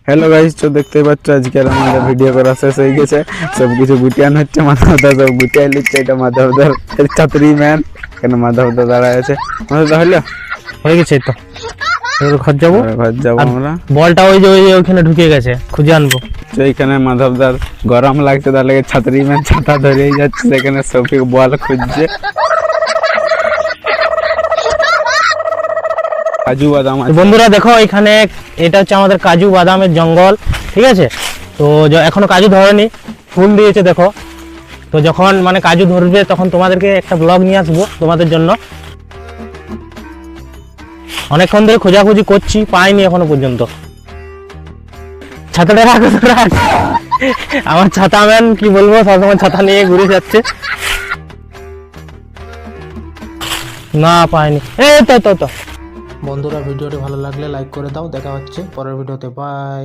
Hello guys, তো দেখতেই পাচ্ছ আজকের আমাদের ভিডিও করা শেষ হয়ে গেছে। সব কিছু গুটিয়ান হচ্ছে, মাধবদা সব গুটিয়ে নিচ্ছে। এটা মাধবদার ছাত্রী ম্যান, কেন মাধবদা দাঁড়ায় আছে। মাধবদা হলো হয়ে গেছে তো, এবার ঘর যাবো। ঘর যাবো আমরা। বলটা ওই যে ওইখানে ঢুকে গেছে, খুঁজে আনবো। তো এইখানে মাধবদার গরম লাগছে, তার লাগে ছাত্রী ম্যান ছাতা ধরেই যাচ্ছে, সেখানে সফিক বল খুঁজছে। কাজু বাদাম আছে। বন্ধুরা দেখো, এখানে এটা হচ্ছে আমাদের কাজু বাদামের জঙ্গল, ঠিক আছে। তো এখনো কাজু ধরেনি, ফুল দিয়েছে দেখো। তো যখন মানে কাজু ধরবে তখন তোমাদেরকে একটা ব্লগ নিয়ে আসবো তোমাদের জন্য। অনেকক্ষণ ধরে খোঁজাখুঁজি করছি, পাইনি এখনো পর্যন্ত। ছাতাটা রাখো তো, রাখ। আমার ছাতা ম্যান কি বলবো, সবসময় ছাতা নিয়ে ঘুরে যাচ্ছে। না পাইনি। এই তো। বন্ধুরা, ভিডিওটি ভালো লাগলে লাইক করে দাও। দেখা হচ্ছে পরের ভিডিওতে, বাই।